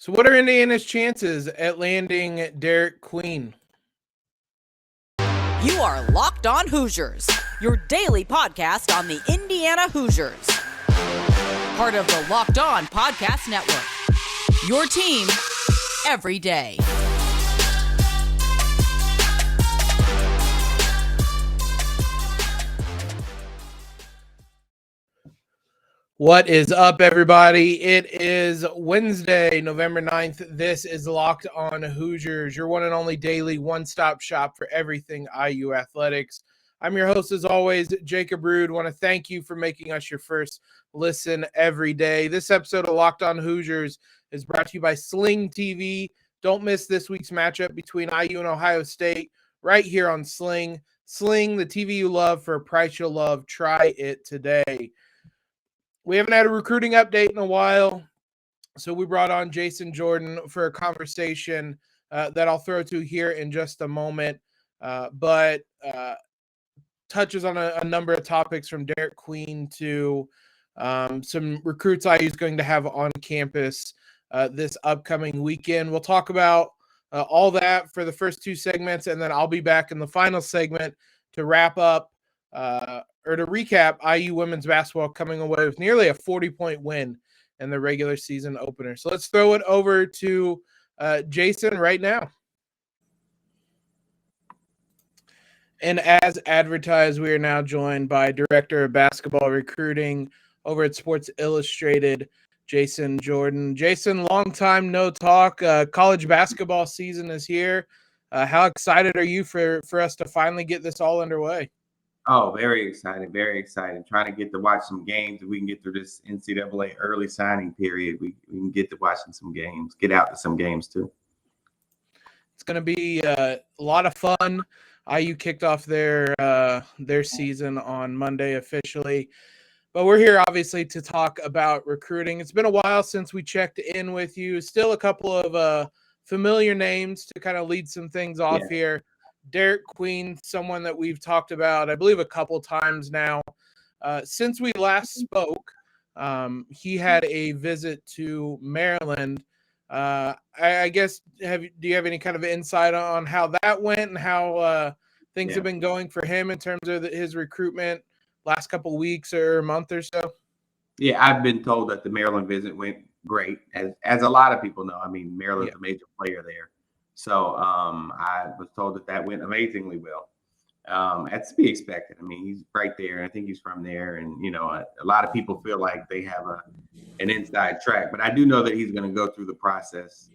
So what are Indiana's chances at landing Derik Queen? You are Locked On Hoosiers, your daily podcast on the Indiana Hoosiers. Part of the Locked On Podcast Network, your team every day. What is up, everybody? It is Wednesday, November 9th. This is Locked On Hoosiers, your one and only daily one-stop shop for everything IU athletics. I'm your host, as always, Jacob Rude. Want to thank you for making us your first listen every day. This episode of Locked On Hoosiers is brought to you by Sling TV. Don't miss this week's matchup between IU and Ohio State right here on Sling. Sling, the TV you love for a price you'll love. Try it today. We haven't had a recruiting update in a while, so we brought on Jason Jordan for a conversation that I'll throw to here in just a moment, but touches on a number of topics from Derik Queen to some recruits IU is going to have on campus this upcoming weekend. We'll talk about all that for the first two segments, and then I'll be back in the final segment to wrap up or to recap IU women's basketball coming away with nearly a 40-point win in the regular season opener. So let's throw it over to Jason right now. And as advertised, we are now joined by Director of Basketball Recruiting over at Sports Illustrated, Jason Jordan. Jason, long time no talk. College basketball season is here. How excited are you for us to finally get this all underway? Oh, very excited, very excited. Trying to get to watch some games. If we can get through this NCAA early signing period, we can get to watching some games, get out to some games too. It's going to be a lot of fun. IU kicked off their season on Monday officially. But we're here, obviously, to talk about recruiting. It's been a while since we checked in with you. Still a couple of familiar names to kind of lead some things off here. Derik Queen, someone that we've talked about, I believe, a couple times now. Since we last spoke, he had a visit to Maryland. I guess, do you have any kind of insight on how that went and how things have been going for him in terms of his recruitment last couple of weeks or a month or so? Yeah, I've been told that the Maryland visit went great, as a lot of people know. I mean, Maryland's a major player there. So I was told that went amazingly well. That's to be expected. I mean, he's right there, and I think he's from there. And, you know, a lot of people feel like they have an inside track. But I do know that he's going to go through the process.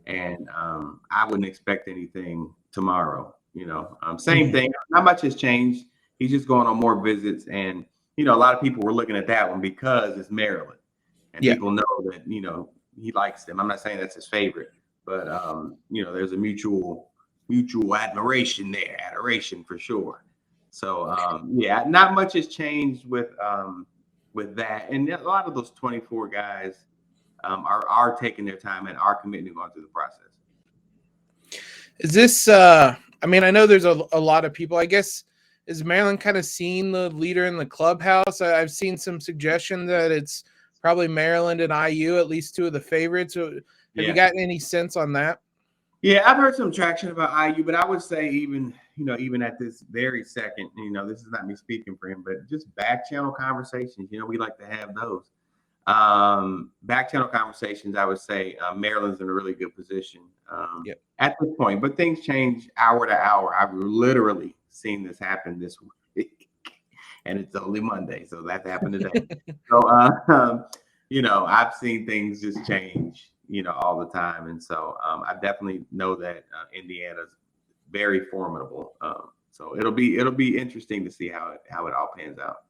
And I wouldn't expect anything tomorrow. You know, same thing. Not much has changed. He's just going on more visits. And, you know, a lot of people were looking at that one because it's Maryland. And people know that, you know, he likes them. I'm not saying that's his favorite. But, you know, there's a mutual admiration there, adoration for sure. So, not much has changed with that. And a lot of those 24 guys are taking their time and are committing to going through the process. Is this, I mean, I know there's a lot of people, I guess, is Maryland kind of seeing the leader in the clubhouse? I've seen some suggestion that it's probably Maryland and IU, at least two of the favorites. Have you gotten any sense on that? Yeah, I've heard some traction about IU, but I would say even at this very second, you know, this is not me speaking for him, but just back channel conversations, you know, we like to have those. Back channel conversations, I would say Maryland's in a really good position at this point, but things change hour to hour. I've literally seen this happen this week, and it's only Monday, so that happened today. So, you know, I've seen things just change, you know, all the time. And so I definitely know that Indiana's very formidable. So it'll be interesting to see how it all pans out.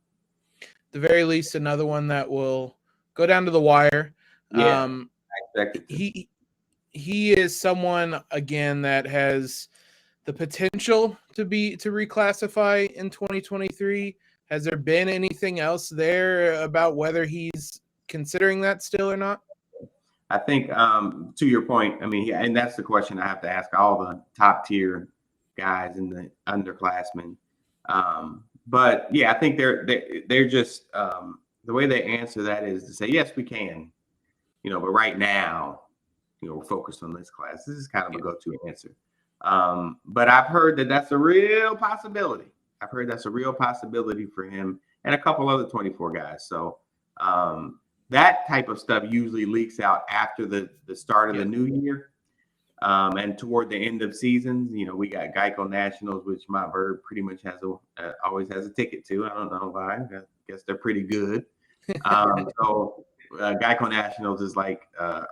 At the very least, another one that will go down to the wire. Yeah, I expect it to. He is someone, again, that has the potential to reclassify in 2023. Has there been anything else there about whether he's considering that still or not? I think to your point, I mean, and that's the question I have to ask all the top tier guys in the underclassmen. But yeah, I think they're just the way they answer that is to say, yes, we can. but right now, we're focused on this class. This is kind of a go-to answer. But I've heard that that's a real possibility. I've heard that's a real possibility for him and a couple other 24 guys. So that type of stuff usually leaks out after the start of the new year. And toward the end of seasons, we got Geico Nationals, which Montverde pretty much always has a ticket to. I don't know why. I guess they're pretty good. So Geico Nationals is like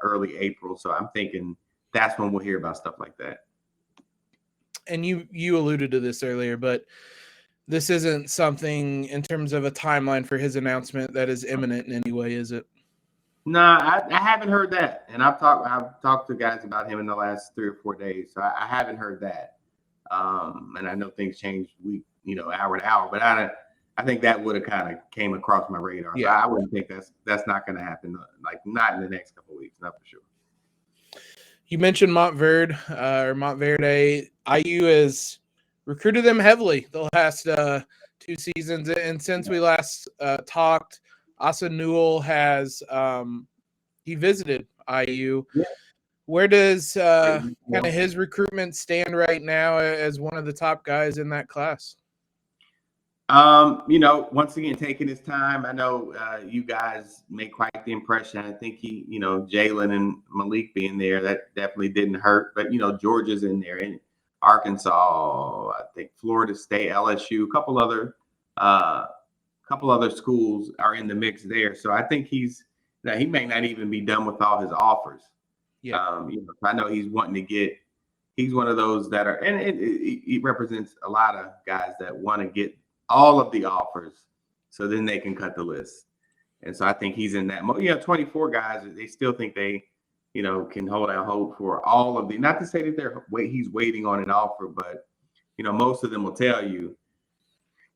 early April. So I'm thinking that's when we'll hear about stuff like that. And you alluded to this earlier, but this isn't something in terms of a timeline for his announcement that is imminent in any way, is it? No, I haven't heard that, and I've talked to guys about him in the last 3 or 4 days, so I haven't heard that. And I know things change hour to hour, but I think that would have kind of came across my radar. Yeah. So I wouldn't think that's not going to happen, like not in the next couple of weeks, not for sure. You mentioned Montverde. IU has recruited them heavily the last 2 seasons, and since we last talked, Asa Newell has he visited IU. Yeah. Where does kind of his recruitment stand right now as one of the top guys in that class? Once again, taking his time. I know you guys made quite the impression. I think Jalen and Malik being there, that definitely didn't hurt. But Georgia's in there, and Arkansas, I think Florida State, LSU, a couple other schools are in the mix there. So I think he may not even be done with all his offers. Yeah. I know he's wanting to get. He's one of those that are, and it represents a lot of guys that want to get all of the offers, so then they can cut the list. And so I think he's in that mode. 24 guys, they still think they, can hold out hope for all of the. Not to say that he's waiting on an offer, but most of them will tell you,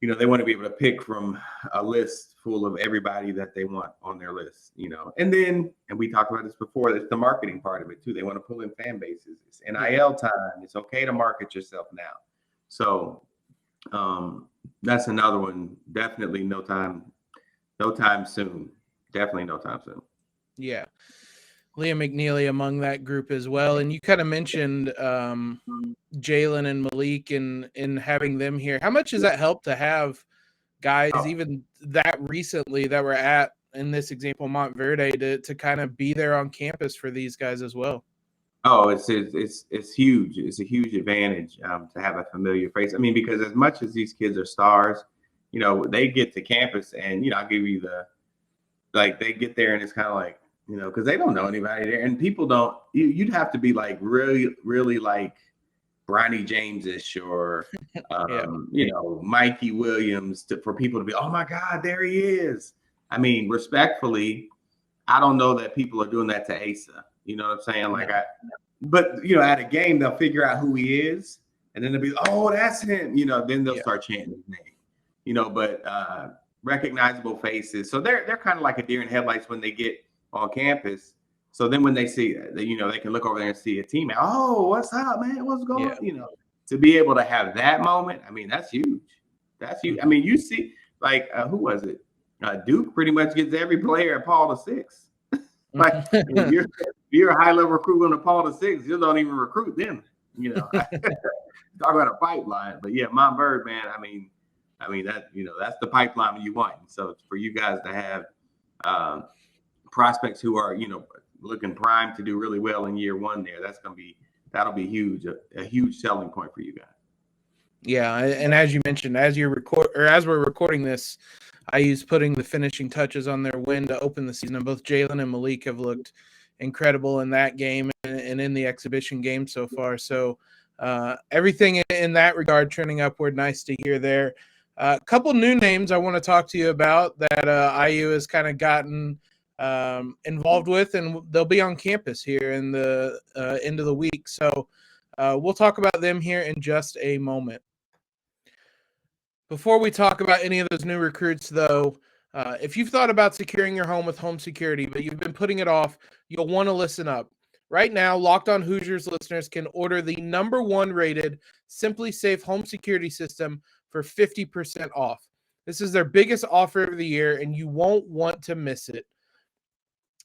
they want to be able to pick from a list full of everybody that they want on their list. And we talked about this before. It's the marketing part of it too. They want to pull in fan bases. It's NIL time. It's okay to market yourself now. So. That's another one. Definitely no time soon. Definitely no time soon. Yeah. Liam McNeeley among that group as well. And you kind of mentioned Jalen and Malik and having them here. How much does that help to have guys even that recently that were at, in this example, Montverde, to kind of be there on campus for these guys as well? Oh, it's huge. It's a huge advantage to have a familiar face. I mean, because as much as these kids are stars, they get to campus and, I'll give you they get there and it's kind of like, because they don't know anybody there, and people don't. You'd have to be like really, really like Bronny James-ish or Mikey Williams for people to be, oh my God, there he is. I mean, respectfully, I don't know that people are doing that to Asa. You know what I'm saying? Like but at a game they'll figure out who he is, and then they'll be, oh, that's him. Then they'll start chanting his name. But recognizable faces. So they're kind of like a deer in headlights when they get on campus. So then when they see, they can look over there and see a teammate. Oh, what's up, man? What's going on? To be able to have that moment, I mean, that's huge. That's huge. I mean, you see, like, who was it? Duke pretty much gets every player at Paul VI. Like, if you're a high-level recruit on the Paul VI, you don't even recruit them. Talk about a pipeline. But yeah, Montverde, man. I mean that that's the pipeline you want. So for you guys to have prospects who are looking primed to do really well in year one, that'll be huge, a huge selling point for you guys. Yeah, and as you mentioned, as we're recording this, IU's putting the finishing touches on their win to open the season. Both Jalen and Malik have looked incredible in that game and in the exhibition game so far. So everything in that regard trending upward. Nice to hear there. A couple new names I want to talk to you about that IU has kind of gotten involved with, and they'll be on campus here in the end of the week. So we'll talk about them here in just a moment. Before we talk about any of those new recruits, though, if you've thought about securing your home with home security, but you've been putting it off, you'll want to listen up. Right now, Locked On Hoosiers listeners can order the #1 rated Simply Safe home security system for 50% off. This is their biggest offer of the year, and you won't want to miss it.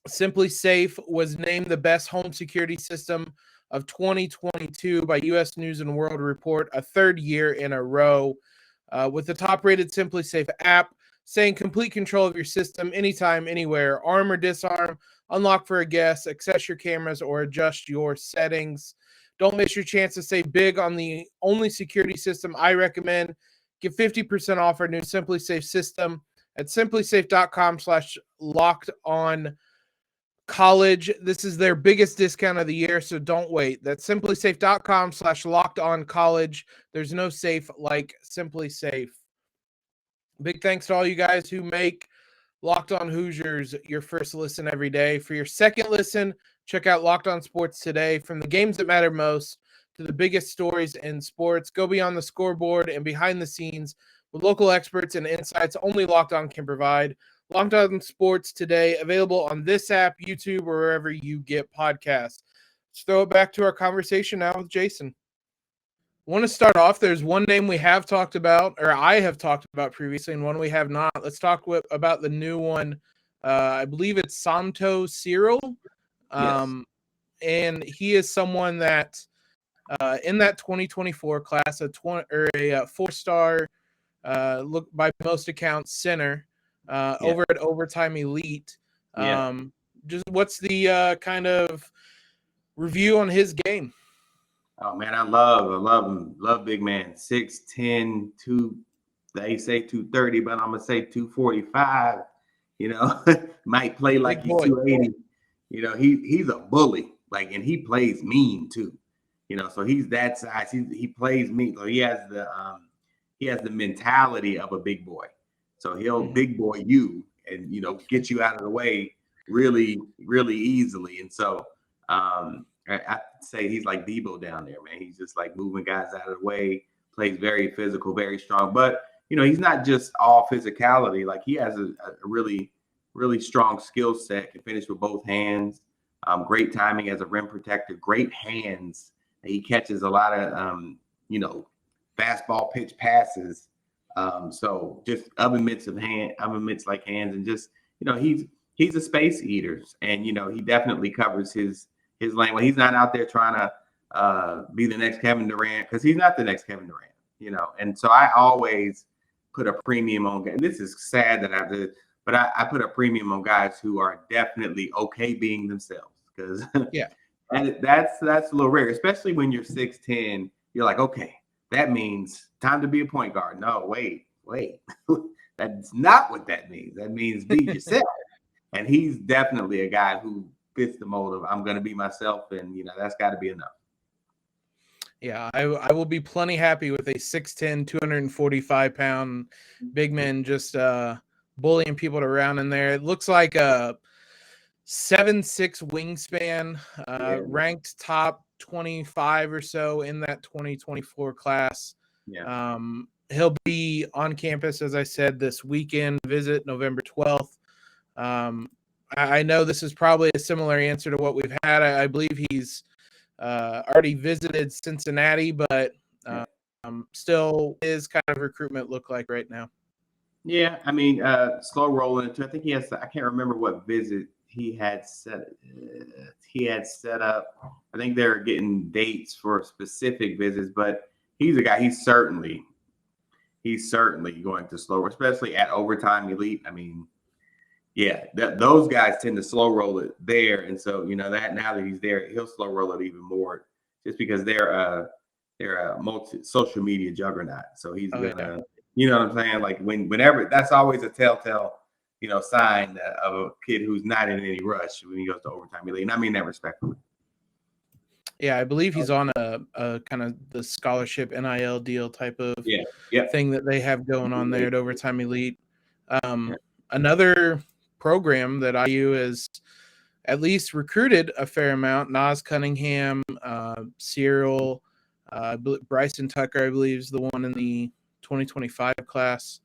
Simply Safe was named the best home security system of 2022 by U.S. News and World Report, a third year in a row, with the top-rated Simply Safe app saying complete control of your system anytime, anywhere, arm or disarm, unlock for a guest, access your cameras, or adjust your settings. Don't miss your chance to save big on the only security system I recommend. Get 50% off our new Simply Safe system at simplysafe.com/locked-on college. This is their biggest discount of the year, so don't wait. That's simplysafe.com/locked-on-college. There's no safe like Simply Safe. Big thanks to all you guys who make Locked On Hoosiers your first listen every day. For your second listen, check out Locked On Sports Today. From the games that matter most to the biggest stories in sports, go beyond the scoreboard and behind the scenes with local experts and insights only Locked On can provide. Locked On Sports Today, available on this app, YouTube, or wherever you get podcasts. Let's throw it back to our conversation now with Jason. I want to start off. There's one name we have talked about, or I have talked about previously, and one we have not. Let's talk about the new one. I believe it's Somto Cyrill. Yes. And he is someone that in that 2024 class, a four-star, look by most accounts, center over at Overtime Elite. Just what's the kind of review on his game? Oh man, I love him. Love big man. 6'10", they say 230, but I'm gonna say 245. You know, might play like he's 280. You know, he's a bully, like, and he plays mean too. You know, so he's that size. He plays mean. So he has the mentality of a big boy. So he'll big boy you and, you know, get you out of the way really, really easily. And so I'd say he's like Debo down there, man. He's just like moving guys out of the way, plays very physical, very strong. But, you know, he's not just all physicality. Like, he has a really, really strong skill set, can finish with both hands, great timing as a rim protector, great hands. He catches a lot of, you know, fastball pitch passes. So just oven mitts like hands, and just, you know, he's a space eater, and, you know, he definitely covers his lane. Well, he's not out there trying to be the next Kevin Durant, because he's not the next Kevin Durant, you know. And so I always put a premium on guys. This is sad that I have to, but I put a premium on guys who are definitely okay being themselves, because and that's a little rare, especially when you're 6'10". You're like, okay, that means time to be a point guard. No, wait. That's not what that means. That means be yourself. And he's definitely a guy who fits the mold of, I'm going to be myself, and, you know, that's got to be enough. Yeah, I will be plenty happy with a 6'10", 245-pound big man just bullying people around in there. It looks like a 7'6" wingspan, ranked top 25 or so in that 2024 class. He'll be on campus, as I said, this weekend visit, November 12th. I know this is probably a similar answer to what we've had. I believe he's already visited Cincinnati, but still his kind of recruitment look like right now? Yeah, I mean, slow rolling into. I think he has. I can't remember what visit he had set. He had set up. I think they're getting dates for specific visits, but he's a guy. He's certainly going to slow, especially at Overtime Elite. I mean, yeah, those guys tend to slow roll it there, and so, you know, that now that he's there, he'll slow roll it even more, just because they're a social media juggernaut. So he's gonna, you know what I'm saying? Like, whenever, that's always a telltale, you know, sign of a kid who's not in any rush when he goes to Overtime Elite, and I mean that respectfully. Yeah, I believe he's on a kind of the scholarship NIL deal type of thing that they have going on there at Overtime Elite. Another program that IU has at least recruited a fair amount, Nas Cunningham, Cyrill, Bryson Tucker, I believe, is the one in the 2025 class.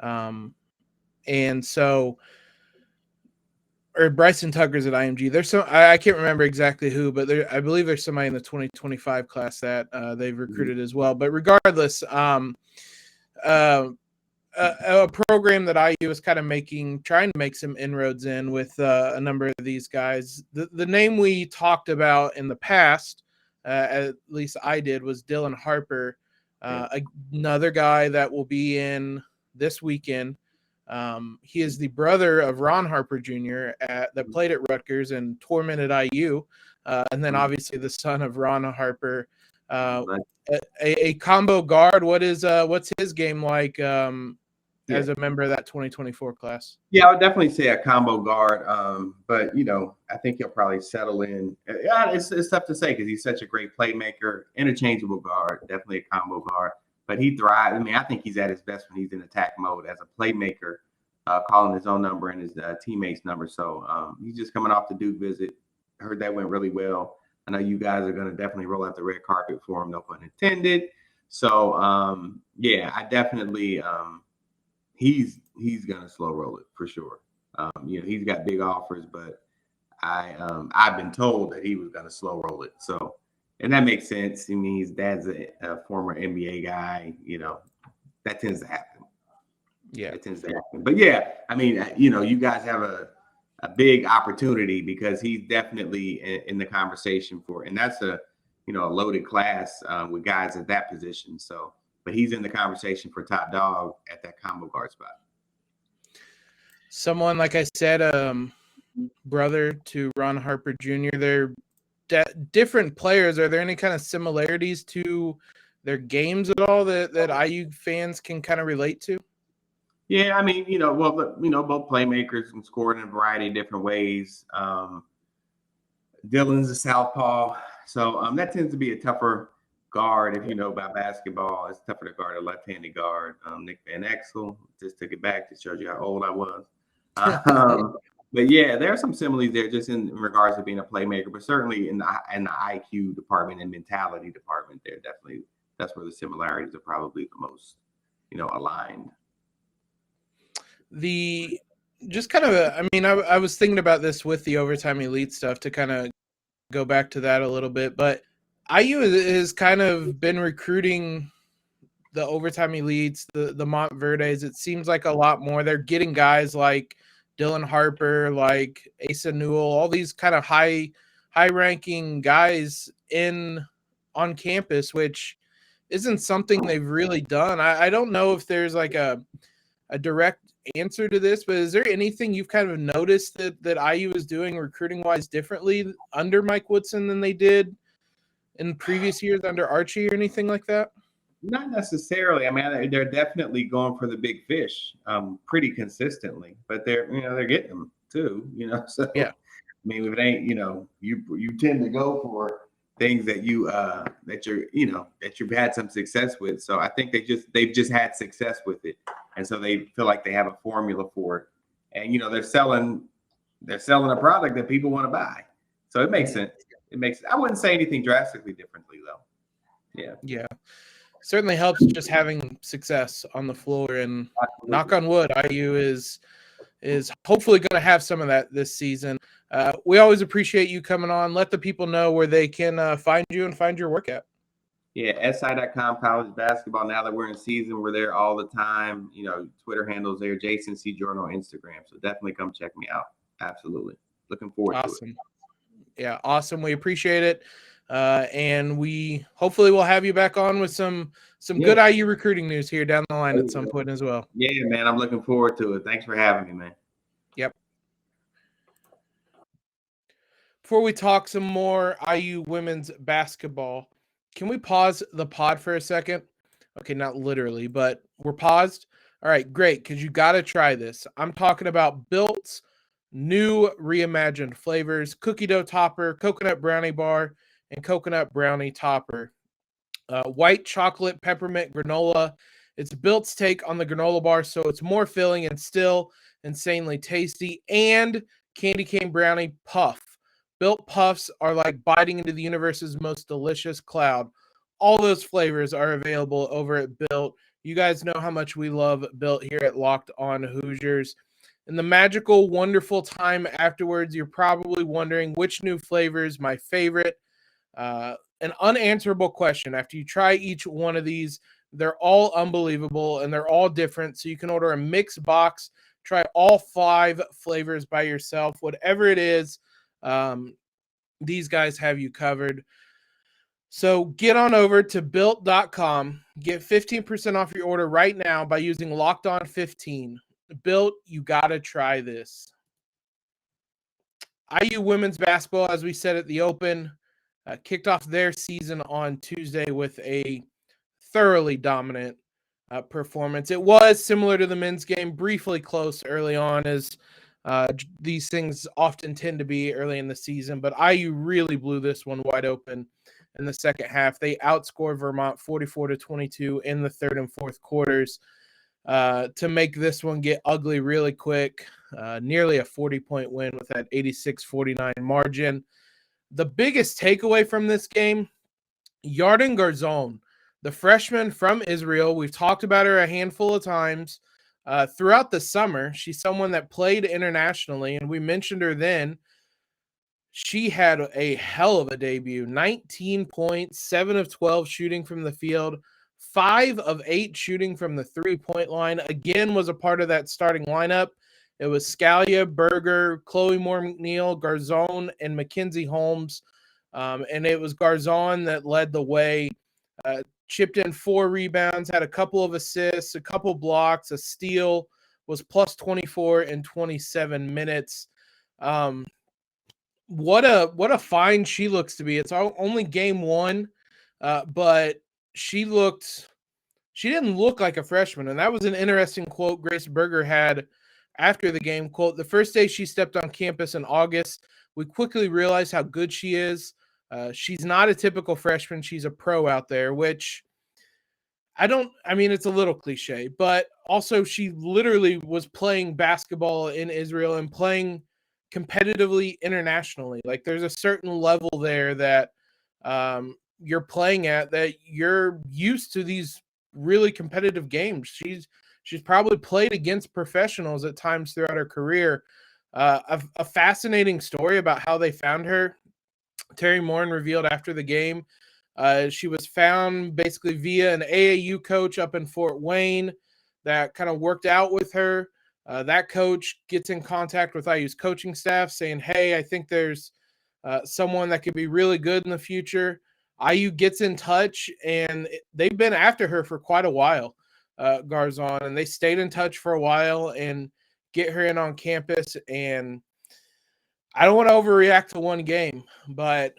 And so, or Bryson Tucker's at IMG. There's some, I can't remember exactly who, but I believe there's somebody in the 2025 class that they've recruited as well. But regardless, a program that IU is kind of trying to make some inroads in with a number of these guys. The name we talked about in the past, at least I did, was Dylan Harper, another guy that will be in this weekend. He is the brother of Ron Harper Jr. That played at Rutgers and tormented IU, and then obviously the son of Ron Harper. A combo guard. What's his game like as a member of that 2024 class? Yeah, I would definitely say a combo guard. But I think he'll probably settle in. Yeah, it's tough to say because he's such a great playmaker, interchangeable guard, definitely a combo guard. But he thrives. I mean, I think he's at his best when he's in attack mode as a playmaker, calling his own number and his teammates' number. So he's just coming off the Duke visit. I heard that went really well. I know you guys are going to definitely roll out the red carpet for him, no pun intended. So, I definitely he's going to slow roll it for sure. He's got big offers, but I've been told that he was going to slow roll it. So, and that makes sense. I mean, his dad's a former NBA guy. That tends to happen. Yeah, it tends to happen. But yeah, I mean, you guys have a big opportunity because he's definitely in the conversation for, and that's a loaded class with guys at that position. So, but he's in the conversation for top dog at that combo guard spot. Someone, like I said, brother to Ron Harper Jr. They're different players. Are there any kind of similarities to their games at all that IU fans can kind of relate to? Yeah, I mean, both playmakers can score in a variety of different ways. Dylan's a southpaw, so that tends to be a tougher guard. If you know about basketball, it's tougher to guard a left-handed guard. Nick Van Exel just took it back to show you how old I was. But yeah, there are some similes there just in regards to being a playmaker, but certainly in the IQ department and mentality department, there definitely that's where the similarities are probably the most, aligned. I was thinking about this with the Overtime Elite stuff to kind of go back to that a little bit, but IU has kind of been recruiting the Overtime Elites, the Montverdes. It seems like a lot more. They're getting guys like Dylan Harper, like Asa Newell, all these kind of high-ranking guys on campus, which isn't something they've really done. I don't know if there's like a direct answer to this, but is there anything you've kind of noticed that IU is doing recruiting-wise differently under Mike Woodson than they did in previous years under Archie or anything like that? Not necessarily. I mean, they're definitely going for the big fish pretty consistently, but they're getting them too, So yeah. I mean, if it ain't, you tend to go for things that that you've had some success with. So I think they've just had success with it, and so they feel like they have a formula for it. And they're selling a product that people want to buy. So it makes sense. I wouldn't say anything drastically differently though. Yeah. Yeah. Certainly helps just having success on the floor, and knock on wood, IU is hopefully going to have some of that this season. We always appreciate you coming on. Let the people know where they can find you and find your work at. Yeah, SI.com college basketball. Now that we're in season, we're there all the time. Twitter handles there, Jason C. Jordan on Instagram. So definitely come check me out. Absolutely. Looking forward to it. Yeah, awesome. We appreciate it. And we hopefully will have you back on with some good IU recruiting news here down the line at some point as well. Yeah, man. I'm looking forward to it. Thanks for having me, man. Yep. Before we talk some more IU women's basketball, can we pause the pod for a second? Okay, not literally, but we're paused. All right, great, because you got to try this. I'm talking about Built's new reimagined flavors: cookie dough topper, coconut brownie bar, and coconut brownie topper. White chocolate peppermint granola. It's Built's take on the granola bar, so it's more filling and still insanely tasty. And candy cane brownie puff. Built puffs are like biting into the universe's most delicious cloud. All those flavors are available over at Built. You guys know how much we love Built here at Locked On Hoosiers. In the magical, wonderful time afterwards, you're probably wondering which new flavor is my favorite. An unanswerable question. After you try each one of these, They're all unbelievable, and they're all different. So you can order a mixed box, try all 5 flavors by yourself. Whatever it is, these guys have you covered. So get on over to built.com. Get 15% off your order right now by using Locked On 15. Built, you got to try this. IU women's basketball, as we said at the open, kicked off their season on Tuesday with a thoroughly dominant performance. It was similar to the men's game, briefly close early on, as these things often tend to be early in the season. But IU really blew this one wide open in the second half. They outscored Vermont 44-22 in the third and fourth quarters to make this one get ugly really quick. Nearly a 40-point win with that 86-49 margin. The biggest takeaway from this game, Yarden Garzon, the freshman from Israel. We've talked about her a handful of times throughout the summer. She's someone that played internationally, and we mentioned her then. She had a hell of a debut. 19 points, 7 of 12 shooting from the field, 5 of 8 shooting from the three-point line. Again, was a part of that starting lineup. It was Scalia, Berger, Chloe Moore McNeil, Garzon, and Mackenzie Holmes. And it was Garzon that led the way. Chipped in 4 rebounds, had a couple of assists, a couple blocks, a steal, was plus 24 in 27 minutes. What a find she looks to be. It's only game 1, but she didn't look like a freshman. And that was an interesting quote Grace Berger had after the game. Quote, "The first day she stepped on campus in August, we quickly realized how good she is. She's not a typical freshman. She's a pro out there," which it's a little cliche, but also she literally was playing basketball in Israel and playing competitively internationally. Like, there's a certain level there that you're playing at, that you're used to these really competitive games. She's probably played against professionals at times throughout her career. A fascinating story about how they found her. Terry Morin revealed after the game, she was found basically via an AAU coach up in Fort Wayne that kind of worked out with her. That coach gets in contact with IU's coaching staff saying, "Hey, I think there's someone that could be really good in the future." IU gets in touch, and they've been after her for quite a while, Garzon, and they stayed in touch for a while and get her in on campus. And I don't want to overreact to one game, but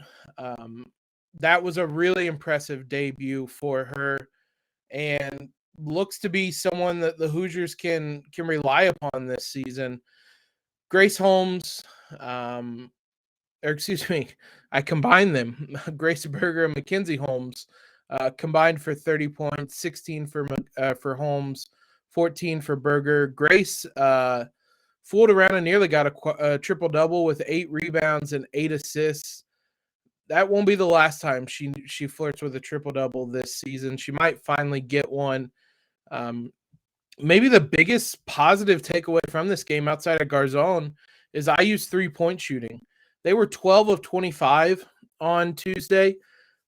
that was a really impressive debut for her, and looks to be someone that the Hoosiers can rely upon this season. Grace Holmes, I combined them. Grace Berger and Mackenzie Holmes combined for 30 points, 16 for Holmes, 14 for Berger. Grace fooled around and nearly got a triple-double with 8 rebounds and 8 assists. That won't be the last time she flirts with a triple-double this season. She might finally get one. Maybe the biggest positive takeaway from this game outside of Garzon is IU's three-point shooting. They were 12 of 25 on Tuesday.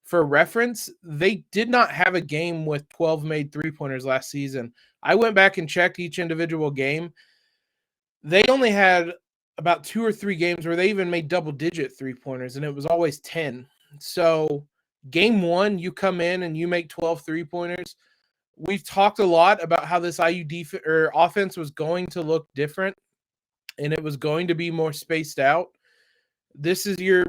For reference, they did not have a game with 12 made three-pointers last season. I went back and checked each individual game. They only had about 2 or 3 games where they even made double-digit three-pointers, and it was always 10. So game 1, you come in and you make 12 three-pointers. We've talked a lot about how this IU offense was going to look different, and it was going to be more spaced out. This is your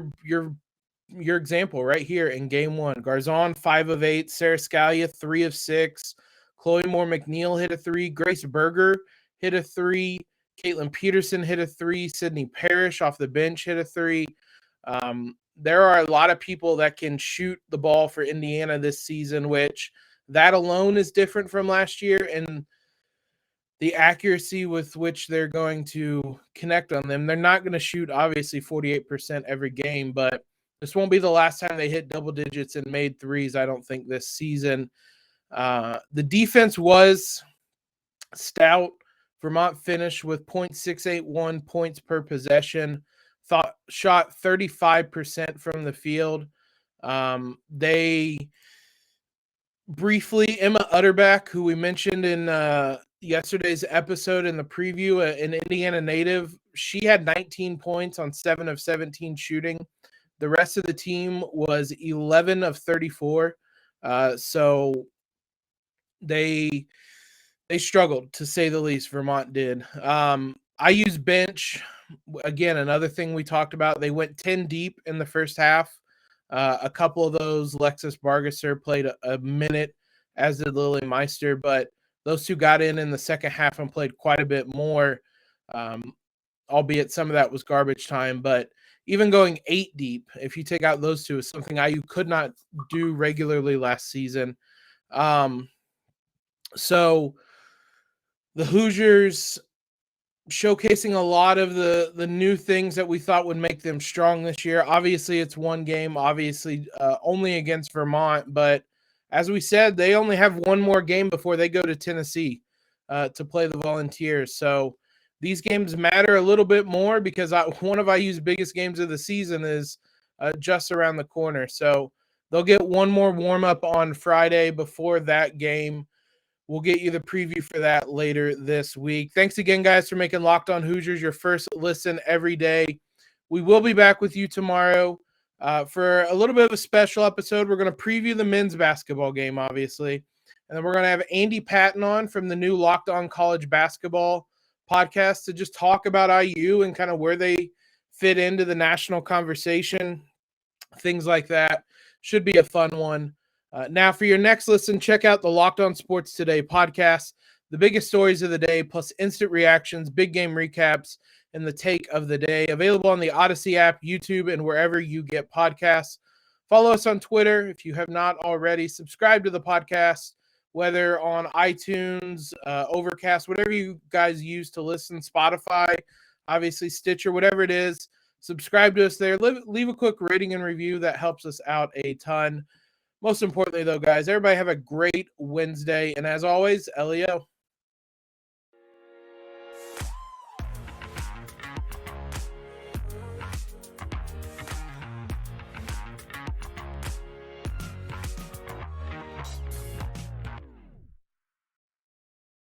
example right here in game 1. Garzon, 5 of 8. Sarah Scalia, 3 of 6. Chloe Moore McNeil hit a 3. Grace Berger hit a 3. Caitlin Peterson hit a 3. Sydney Parrish off the bench hit a 3. There are a lot of people that can shoot the ball for Indiana this season, which that alone is different from last year, and the accuracy with which they're going to connect on them. They're not going to shoot, obviously, 48% every game, but this won't be the last time they hit double digits and made threes, I don't think, this season. The defense was stout. Vermont finished with .681 points per possession, shot 35% from the field. They briefly, Emma Utterback, who we mentioned in yesterday's episode in the preview, an Indiana native, she had 19 points on 7 of 17 shooting. The rest of the team was 11 of 34. So they struggled, to say the least. Vermont did. I use bench. Again, another thing we talked about. They went 10 deep in the first half. A couple of those, Lexus Bargesser played a minute, as did Lily Meister, but those two got in the second half and played quite a bit more, albeit some of that was garbage time. But even going 8 deep, if you take out those two, is something IU could not do regularly last season. So the Hoosiers showcasing a lot of the new things that we thought would make them strong this year. Obviously, it's one game, obviously only against Vermont, but as we said, they only have one more game before they go to Tennessee to play the Volunteers. So these games matter a little bit more because one of IU's biggest games of the season is just around the corner. So they'll get one more warm-up on Friday before that game. We'll get you the preview for that later this week. Thanks again, guys, for making Locked On Hoosiers your first listen every day. We will be back with you tomorrow for a little bit of a special episode. We're going to preview the men's basketball game, obviously. And then we're going to have Andy Patton on from the new Locked On College Basketball podcast to just talk about IU and kind of where they fit into the national conversation, things like that. Should be a fun one. Now, for your next listen, check out the Locked On Sports Today podcast, the biggest stories of the day, plus instant reactions, big game recaps, and the take of the day. Available on the Odyssey app, YouTube, and wherever you get podcasts. Follow us on Twitter if you have not already. Subscribe to the podcast, whether on iTunes, Overcast, whatever you guys use to listen, Spotify, obviously Stitcher, whatever it is. Subscribe to us there. Leave a quick rating and review. That helps us out a ton. Most importantly, though, guys, everybody have a great Wednesday. And as always, LEO.